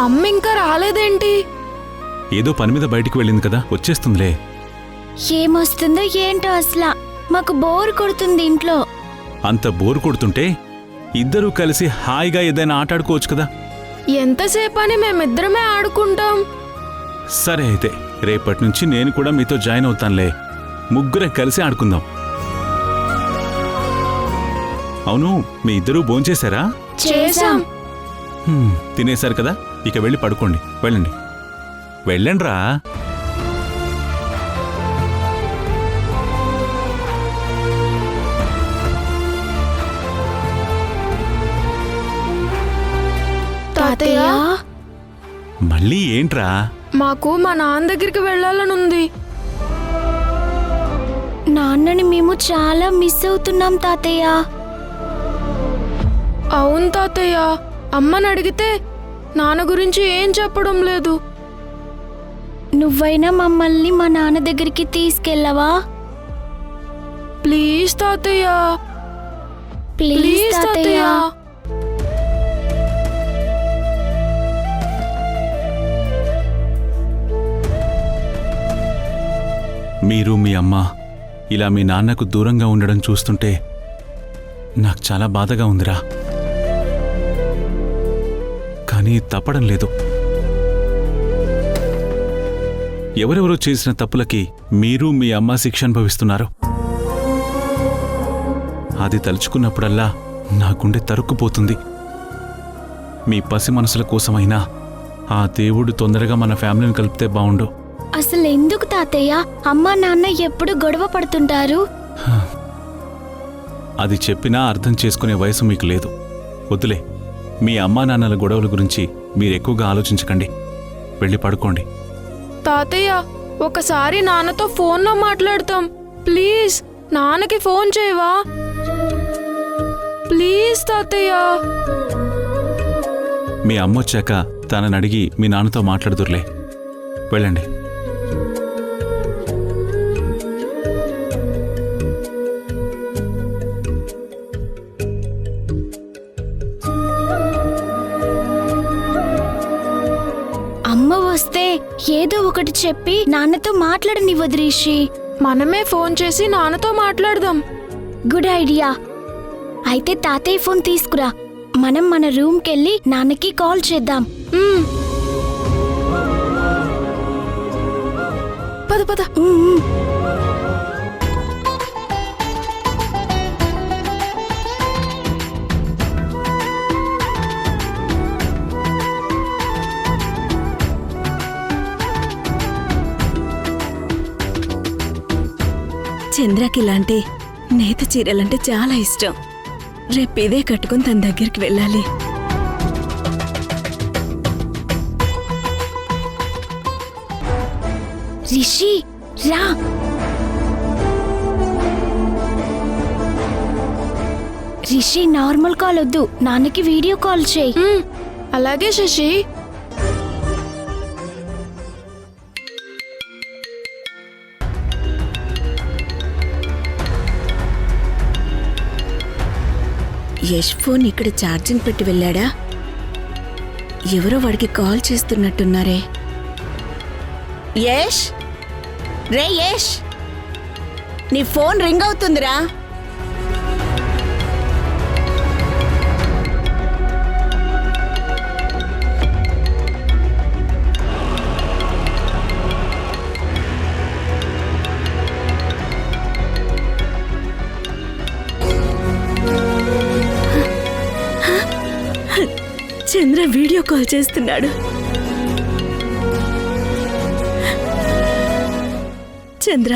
అమ్మ ఇంకా రాలేదేంటి? ఏదో పని మీద బయటికి వెళ్ళింది కదా, వచ్చేస్తుందిలే. ఏమొస్తుందో ఏంటో అసలు మాకు బోర్ కొడుతుంది ఇంట్లో. అంత బోరు కొడుతుంటే ఇద్దరూ కలిసి హాయిగా ఏదైనా ఆటాడుకోవచ్చు కదా. ఎంతసేపని మేమిద్దరమే ఆడుకుంటాం. సరే అయితే రేపటి నుంచి నేను కూడా మీతో జాయిన్ అవుతానులే. ముగ్గురే కలిసి ఆడుకుందాం. అవును, మీ ఇద్దరూ భోంచేశారా? చేసాం. తినేశారు కదా, ఇక వెళ్ళి పడుకోండి. వెళ్ళండి, వెళ్ళండ్రా. తాతయ్య, మళ్ళీ ఏంట్రా? మాకు మా నాన్న దగ్గరికి వెళ్ళాలనుంది. నాన్నని మేము చాలా మిస్ అవుతున్నాం తాతయ్య. అవును తాతయ్య, అమ్మని అడిగితే నాన్న గురించి ఏం చెప్పడం లేదు. నువ్వైనా మమ్మల్ని మా నాన్న దగ్గరికి తీసుకెళ్ళవా? ప్లీజ్ తాతయ్య, ప్లీజ్ తాతయ్య. మీరు మీ అమ్మ ఇలా మీ నాన్నకు దూరంగా ఉండడం చూస్తుంటే నాకు చాలా బాధగా ఉందిరా. కానీ తప్పడం లేదు. ఎవరెవరో చేసిన తప్పులకి మీరు మీ అమ్మ శిక్ష అనుభవిస్తున్నారు. అది తలుచుకున్నప్పుడల్లా నా గుండె తరుక్కుపోతుంది. మీ పసి మనసుల కోసమైనా ఆ దేవుడు తొందరగా మన ఫ్యామిలీని కలిపితే బావుండు. అసలు ఎందుకు తాతయ్య అమ్మా నాన్న ఎప్పుడు గొడవ పడుతుంటారు? అది చెప్పినా అర్థం చేసుకునే వయసు మీకు లేదు. వద్దులే, మీ అమ్మా నాన్నల గొడవల గురించి మీరెక్కువగా ఆలోచించకండి. వెళ్ళి పడుకోండి. తాతయ్య, ఒకసారి నాన్నతో ఫోన్లో మాట్లాడతాం. ప్లీజ్ నాన్నకి ఫోన్ చేయవా? ప్లీజ్ తాతయ్య. మీ అమ్మ వచ్చాక తనని అడిగి మీ నాన్నతో మాట్లాడుదురులే. వెళ్ళండి. అమ్మ వస్తే ఏదో ఒకటి చెప్పి నాన్నతో మాట్లాడనివ్వదు రిషి. మనమే ఫోన్ చేసి నాన్నతో మాట్లాడదాం. Good idea. అయితే తాతయ్య ఫోన్ తీసుకురా, మనం మన రూమ్కెళ్ళి నాన్నకి కాల్ చేద్దాం. పద పద. చంద్రకి ఇలాంటి నేత చీరలంటే చాలా ఇష్టం. రేపు ఇదే కట్టుకుని తన దగ్గరికి వెళ్ళాలి. రిషి రా. రిషి నార్మల్ కాల్ వద్దు, నాన్నకి వీడియో కాల్ చేయి. అలాగే శశి. యష్ ఫోన్ ఇక్కడ ఛార్జింగ్ పెట్టి వెళ్ళాడా? ఎవరో వాడికి కాల్ చేస్తున్నట్టున్నారే. యష్, రే యష్, నీ ఫోన్ రింగ్ అవుతుందిరా. చంద్ర వీడియో కాల్ చేస్తున్నాడు. చంద్ర,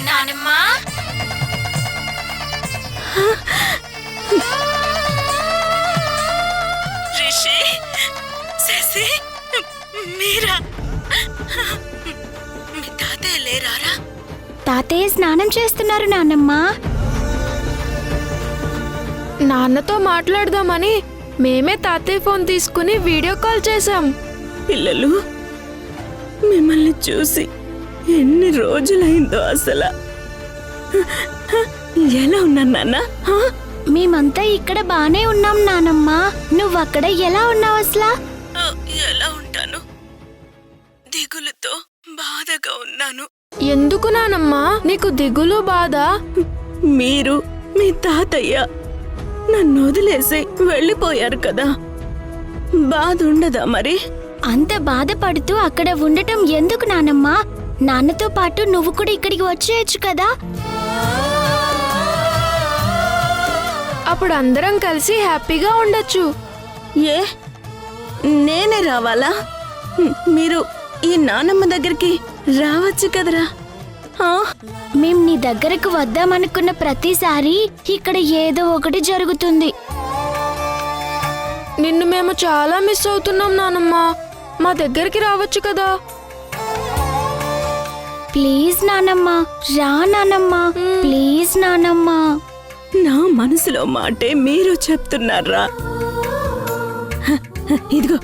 నానమ్మా, రిషి, శశి, మీరా? మీ తాతయ్య లేరారా? తాతయ్య స్నానం చేస్తున్నారు నానమ్మా. నాన్నతో మాట్లాడదామని మేమే తాతయ్య ఫోన్ తీసుకుని వీడియో కాల్ చేశాం. పిల్లలు, మిమ్మల్ని చూసి ఎన్ని రోజులైందో అసలు. ఎలా ఉన్నారు నాన్న? మేమంతా ఇక్కడ బానే ఉన్నాం నానమ్మ. నువ్వక్కడ ఎలా ఉన్నావు అసలా? ఎలా ఉంటాను? దిగులుతో బాధగా ఉన్నాను. ఎందుకు నానమ్మా నీకు దిగులు బాధ? మీరు మీ తాతయ్య నన్ను వదిలేసి వెళ్ళిపోయారు కదా, బాధ ఉండదా మరి? అంత బాధపడుతూ అక్కడ ఉండటం ఎందుకు నానమ్మ? నాన్నతో పాటు నువ్వు కూడా ఇక్కడికి వచ్చేయచ్చు కదా. అప్పుడు అందరం కలిసి హ్యాపీగా ఉండొచ్చు. ఏ నేనే రావాలా? మీరు ఈ నానమ్మ దగ్గరికి రావచ్చు కదరా. మేం నీ దగ్గరకు వద్దామనుకున్న ప్రతిసారి ఇక్కడ ఏదో ఒకటి జరుగుతుంది. నిన్ను మేము చాలా మిస్ అవుతున్నాం నానమ్మా. మా దగ్గరికి రావచ్చు కదా. ప్లీజ్ నానమ్మ, రా నానమ్మ, ప్లీజ్ నానమ్మ. నా మనసులో మాటే మీరు చెప్తున్నారా? ఇదిగో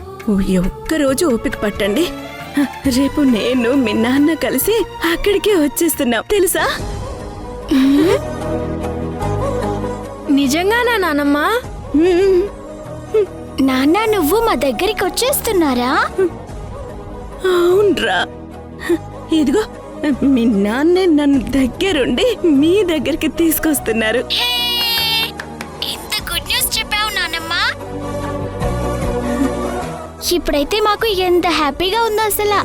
ఈ ఒక్కరోజు ఓపిక పట్టండి. రేపు నేను మీ నాన్న కలిసి అక్కడికే వచ్చేస్తున్నాం తెలుసా? నిజంగానా నానమ్మా? నాన్న నువ్వు మా దగ్గరికి వచ్చేస్తున్నారా? అవునరా. ఇదిగో మీ నాన్నే నన్ను దగ్గరుండి మీ దగ్గరికి తీసుకొస్తున్నారు. ఇంత గుడ్ న్యూస్ చెప్పావు నానమ్మ. ఇప్పుడైతే మాకు ఎంత హ్యాపీగా ఉందో అసలు.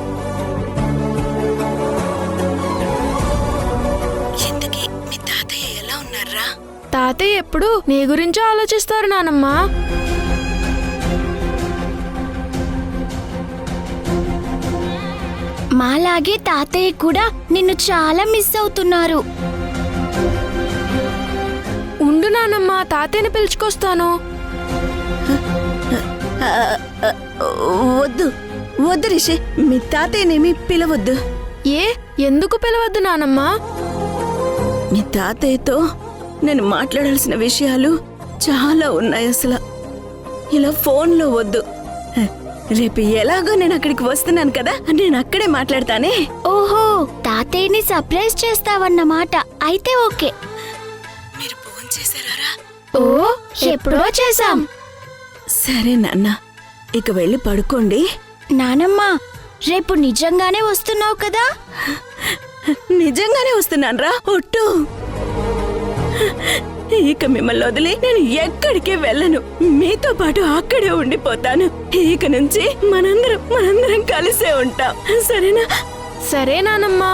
ఇంతకీ మీ తాతయ్య ఎలా ఉన్నారా? తాతయ్య ఎప్పుడు నీ గురించే ఆలోచిస్తారు నానమ్మా. మాలాగే తాతయ్య కూడా నిన్ను చాలా మిస్ అవుతున్నారు. ఉండు నానమ్మా, తాతయ్యని పిలుచుకొస్తాను. వద్దు వద్దు రిషి, మీ తాతయ్యనేమి పిలవద్దు. ఏ ఎందుకు పిలవద్దు నానమ్మా? మీ తాతయ్యతో నేను మాట్లాడాల్సిన విషయాలు చాలా ఉన్నాయి అసలు. ఇలా ఫోన్లో వద్దు. రేపు ఎలాగో నేను అక్కడికి వస్తున్నాను కదా, నేను అక్కడే మాట్లాడతానే. ఓహో, తాతయ్యని సర్ప్రైజ్ చేస్తావన్నమాట. అయితే ఓకే. మీరు ఫోన్ చేశారా? ఓ, ఎప్పుడో చేశాం. సరే నాన్న, ఇక వెళ్ళి పడుకోండి. నానమ్మ, రేపు నిజంగానే వస్తున్నావు కదా? నిజంగానే వస్తున్నానరా, ఒట్టు. ఇక మిమ్మల్ని వదిలి నేను ఎక్కడికి వెళ్ళను. మీతో పాటు అక్కడే ఉండిపోతాను. ఇక నుంచి మనందరం కలిసే ఉంటాం, సరేనా? సరే నానమ్మా,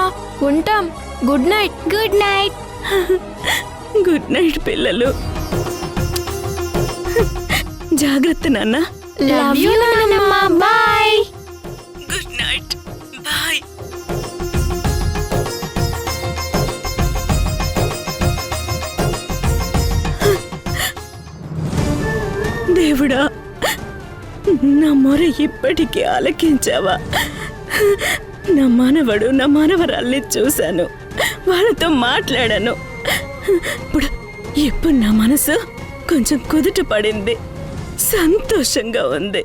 ఉంటాం. Good night. Good night. Good night పిల్లలు. జాగ్రత్త నాన్న. లవ్ యూ నానమ్మ. బాయ్. Good night. బాయ్. దేవుడా, నా మొర ఇప్పటికీ ఆలకించావా? నా మనవడు నా మనవరాల్ని చూశాను, వాళ్ళతో మాట్లాడాను. ఇప్పుడు నా మనసు కొంచెం కుదుట పడింది, సంతోషంగా ఉంది.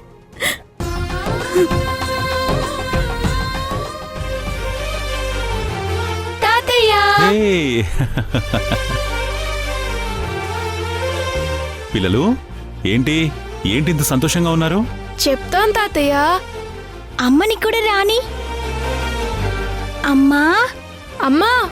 తాతయ్య. ఏయ్! పిల్లలు, ఏంటి ఇంత సంతోషంగా ఉన్నారు? చెప్తాను తాతయ్య. అమ్మని కూడా రాని. అమ్మా. అమ్మా